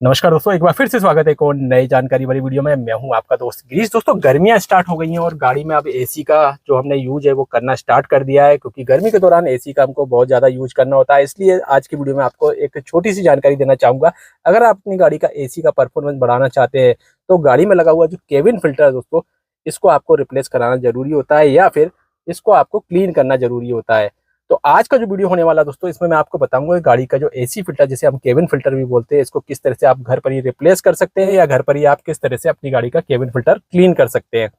नमस्कार दोस्तों, एक बार फिर से स्वागत है एक और नई जानकारी वाली वीडियो में। मैं हूं आपका दोस्त गिरीश। दोस्तों, गर्मियां स्टार्ट हो गई हैं और गाड़ी में अब एसी का जो हमने यूज है वो करना स्टार्ट कर दिया है, क्योंकि गर्मी के दौरान एसी का हमको बहुत ज़्यादा यूज करना होता है। इसलिए आज की वीडियो में आपको एक छोटी सी जानकारी देना चाहूँगा। अगर आप अपनी गाड़ी का एसी का परफॉर्मेंस बढ़ाना चाहते हैं तो गाड़ी में लगा हुआ जो केबिन फिल्टर है दोस्तों, इसको आपको रिप्लेस कराना जरूरी होता है या फिर इसको आपको क्लीन करना जरूरी होता है। तो आज का जो वीडियो होने वाला है दोस्तों, इसमें मैं आपको बताऊंगा कि गाड़ी का जो एसी फिल्टर, जिसे हम केबिन फिल्टर भी बोलते हैं, इसको किस तरह से आप घर पर ही रिप्लेस कर सकते हैं या घर पर ही आप किस तरह से अपनी गाड़ी का केबिन फिल्टर क्लीन कर सकते हैं।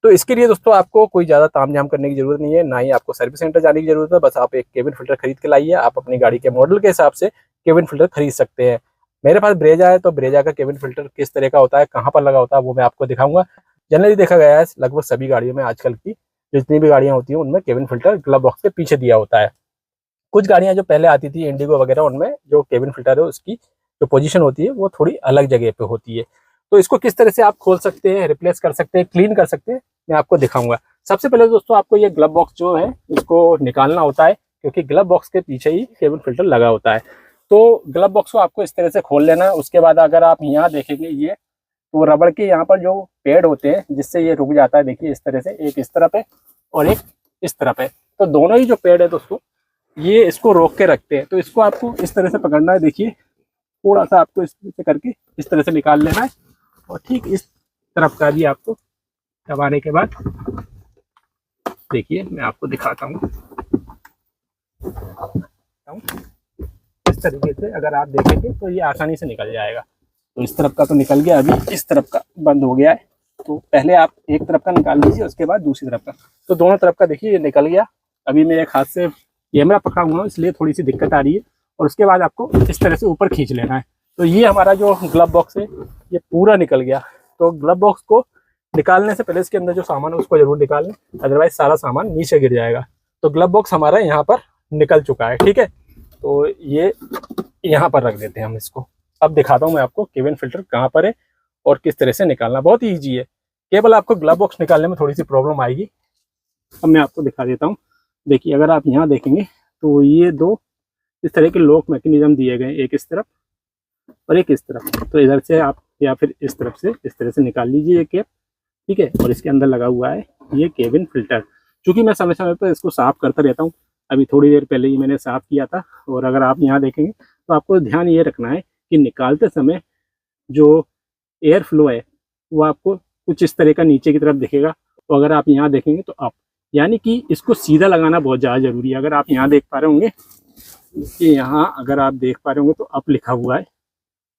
तो इसके लिए दोस्तों आपको कोई ज़्यादा तामझाम करने की जरूरत नहीं है, ना ही आपको सर्विस सेंटर जाने की जरूरत है। बस आप एक केबिन फिल्टर खरीद के लाइए। आप अपनी गाड़ी के मॉडल के हिसाब से केबिन फिल्टर खरीद सकते हैं। मेरे पास ब्रेजा है, तो ब्रेजा का केबिन फिल्टर किस तरह का होता है, कहाँ पर लगा होता है, वो मैं आपको दिखाऊंगा। जनरली देखा गया है लगभग सभी गाड़ियों में आजकल की जितनी भी गाड़ियाँ होती हैं उनमें केबिन फिल्टर ग्लव बॉक्स के पीछे दिया होता है। कुछ गाड़ियां जो पहले आती थी इंडिगो वगैरह, उनमें जो केबिन फिल्टर है उसकी जो पोजीशन होती है वो थोड़ी अलग जगह पे होती है। तो इसको किस तरह से आप खोल सकते हैं, रिप्लेस कर सकते हैं, क्लीन कर सकते हैं, मैं आपको दिखाऊंगा। सबसे पहले दोस्तों आपको ये ग्लव बॉक्स जो है इसको निकालना होता है, क्योंकि ग्लव बॉक्स के पीछे ही केबिन फिल्टर लगा होता है। तो ग्लव बॉक्स को आपको इस तरह से खोल लेना है। उसके बाद अगर आप यहाँ देखेंगे, ये तो रबड़ के यहाँ पर जो पेड़ होते हैं जिससे ये रुक जाता है, देखिए इस तरह से, एक इस तरफ है और एक इस तरफ है। तो दोनों ही जो पेड़ है दोस्तों ये इसको रोक के रखते हैं। तो इसको आपको इस तरह से पकड़ना है। देखिए थोड़ा सा आपको इस तरह से करके इस तरह से निकाल लेना है और ठीक इस तरफ का भी आपको दबाने के बाद देखिए मैं आपको दिखाता हूँ। इस तरीके से अगर आप देखेंगे तो ये आसानी से निकल जाएगा। तो इस तरफ का तो निकल गया, अभी इस तरफ का बंद हो गया है। तो पहले आप एक तरफ का निकाल लीजिए, उसके बाद दूसरी तरफ का। तो दोनों तरफ का देखिए ये निकल गया। अभी मैं एक हाथ से कैमरा पकड़ा हुआ हूँ इसलिए थोड़ी सी दिक्कत आ रही है। और उसके बाद आपको इस तरह से ऊपर खींच लेना है। तो ये हमारा जो ग्लव बॉक्स है ये पूरा निकल गया। तो ग्लव बॉक्स को निकालने से पहले इसके अंदर जो सामान है उसको जरूर निकाल लें, अदरवाइज सारा सामान नीचे गिर जाएगा। तो ग्लव बॉक्स हमारा यहाँ पर निकल चुका है, ठीक है। तो ये यहाँ पर रख देते हैं हम इसको। अब दिखाता हूँ मैं आपको केबिन फिल्टर कहाँ पर है और किस तरह से निकालना। बहुत ईजी है, केवल आपको ग्लव बॉक्स निकालने में थोड़ी सी प्रॉब्लम आएगी। अब मैं आपको दिखा देता हूँ। देखिए अगर आप यहाँ देखेंगे तो ये दो इस तरह के लॉक मैकेनिज्म दिए गए, एक इस तरफ और एक इस तरफ। तो इधर से आप या फिर इस तरफ से इस तरह से निकाल लीजिए ये कैप, ठीक है। और इसके अंदर लगा हुआ है ये केबिन फिल्टर। चूँकि मैं समय समय पर इसको साफ करता रहता हूँ, अभी थोड़ी देर पहले ही मैंने साफ किया था। और अगर आप यहाँ देखेंगे तो आपको ध्यान ये रखना है कि निकालते समय जो एयर फ्लो है वो आपको कुछ इस तरह का नीचे की तरफ दिखेगा। तो अगर आप यहाँ देखेंगे तो अप, यानी कि इसको सीधा लगाना बहुत ज़्यादा जरूरी है। अगर आप यहाँ देख पा रहे होंगे कि यहाँ अगर आप देख पा रहे होंगे तो अप लिखा हुआ है,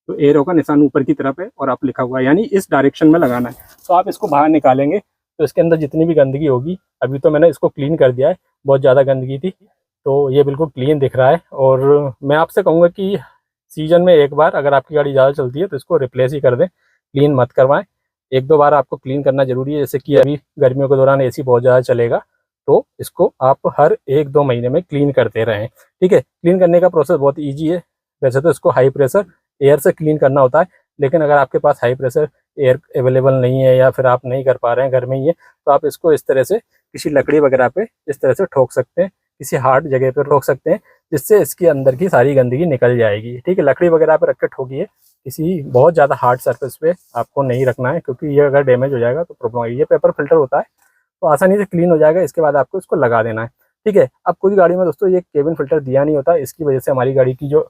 तो एरो का निशान ऊपर की तरफ है और अप लिखा हुआ है, यानी इस डायरेक्शन में लगाना है। तो आप इसको बाहर निकालेंगे तो इसके अंदर जितनी भी गंदगी होगी, अभी तो मैंने इसको क्लीन कर दिया है, बहुत ज़्यादा गंदगी थी, तो ये बिल्कुल क्लीन दिख रहा है। और मैं आपसे कहूँगा कि सीजन में एक बार अगर आपकी गाड़ी ज़्यादा चलती है तो इसको रिप्लेस ही कर दें, क्लीन मत करवाएं। एक दो बार आपको क्लीन करना जरूरी है। जैसे कि अभी गर्मियों के दौरान एसी बहुत ज़्यादा चलेगा, तो इसको आप हर एक दो महीने में क्लीन करते रहें, ठीक है। क्लीन करने का प्रोसेस बहुत ईजी है। वैसे तो इसको हाई प्रेशर एयर से क्लीन करना होता है, लेकिन अगर आपके पास हाई प्रेशर एयर अवेलेबल नहीं है या फिर आप नहीं कर पा रहे हैं, घर में ही है, तो आप इसको इस तरह से किसी लकड़ी वगैरह पे इस तरह से ठोक सकते हैं, किसी हार्ड जगह पे ठोक सकते हैं, जिससे इसके अंदर की सारी गंदगी निकल जाएगी, ठीक है। लकड़ी वगैरह पे रख के ठोकिए, किसी बहुत ज़्यादा हार्ड सरफेस पे आपको नहीं रखना है, क्योंकि ये अगर डैमेज हो जाएगा तो प्रॉब्लम आएगी। ये पेपर फिल्टर होता है तो आसानी से क्लीन हो जाएगा। इसके बाद आपको इसको लगा देना है, ठीक है। अब कुछ गाड़ी में दोस्तों ये केबिन फिल्टर दिया नहीं होता, इसकी वजह से हमारी गाड़ी की जो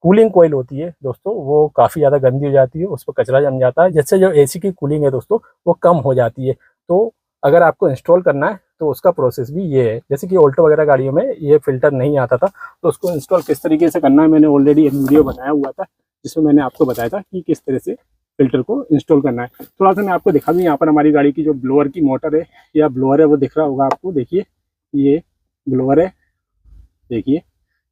कूलिंग कोयल होती है दोस्तों वो काफ़ी ज़्यादा गंदी हो जाती है, उस पर कचरा जम जाता है, जिससे जो एसी की कूलिंग है दोस्तों वो कम हो जाती है। तो अगर आपको इंस्टॉल करना है तो उसका प्रोसेस भी ये है। जैसे कि ऑल्टो वगैरह गाड़ियों में ये फिल्टर नहीं आता था, तो उसको इंस्टॉल किस तरीके से करना है मैंने ऑलरेडी एक वीडियो बनाया हुआ था, जिसमें मैंने आपको बताया था कि किस तरह से फिल्टर को इंस्टॉल करना है। थोड़ा सा मैं आपको दिखा दूँ। यहाँ पर हमारी गाड़ी की जो ब्लोअर की मोटर है या ब्लोअर है वो दिख रहा होगा आपको। देखिए ये ब्लोअर है, देखिए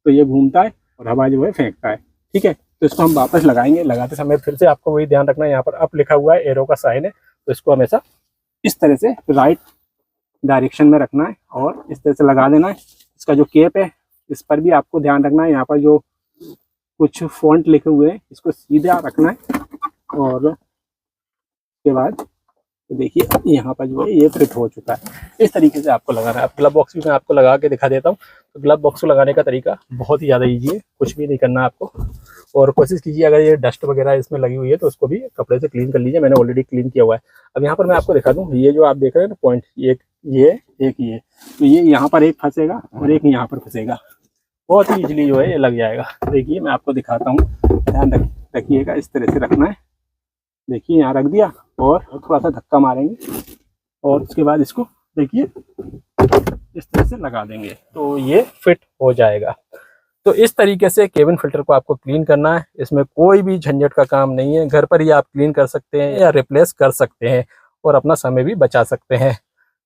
तो ये घूमता है और हवा जो है फेंकता है, ठीक है। तो इसको हम वापस लगाएंगे। लगाते समय फिर से आपको वही ध्यान रखना है, यहाँ पर अप लिखा हुआ है, एरो का साइन है, तो इसको हमेशा इस तरह से राइट डायरेक्शन में रखना है और इस तरह से लगा देना है। इसका जो केप है इस पर भी आपको ध्यान रखना है। यहाँ पर जो कुछ फॉन्ट लिखे हुए हैं इसको सीधा रखना है और उसके बाद तो देखिए यहाँ पर जो है ये फिट हो चुका है। इस तरीके से आपको लगाना है। अब ग्लव बॉक्स भी मैं आपको लगा के दिखा देता हूँ। तो ग्लव बॉक्स को लगाने का तरीका बहुत ही ज़्यादा ईजी है, कुछ भी नहीं करना आपको। और कोशिश कीजिए अगर ये डस्ट वगैरह इसमें लगी हुई है तो उसको भी कपड़े से क्लीन कर लीजिए। मैंने ऑलरेडी क्लीन किया हुआ है। अब यहाँ पर मैं आपको दिखा दूँ, ये जो आप देख रहे हैं ना पॉइंट, एक ये तो ये यहाँ पर एक फंसेगा और एक यहाँ पर फंसेगा। बहुत ही ईजिली जो है ये लग जाएगा। देखिए मैं आपको दिखाता हूँ, ध्यान रखिएगा, इस तरह से रखना है। देखिए यहाँ रख दिया और थोड़ा सा धक्का मारेंगे और उसके बाद इसको देखिए इस तरह से लगा देंगे तो ये फिट हो जाएगा। तो इस तरीके से केबिन फिल्टर को आपको क्लीन करना है। इसमें कोई भी झंझट का काम नहीं है, घर पर ही आप क्लीन कर सकते हैं या रिप्लेस कर सकते हैं और अपना समय भी बचा सकते हैं।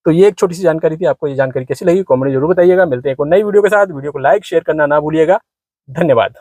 तो ये एक छोटी सी जानकारी थी। आपको ये जानकारी कैसी लगी कमेंट जरूर बताइएगा। मिलते हैं एक और नई वीडियो के साथ। वीडियो को लाइक शेयर करना ना भूलिएगा। धन्यवाद।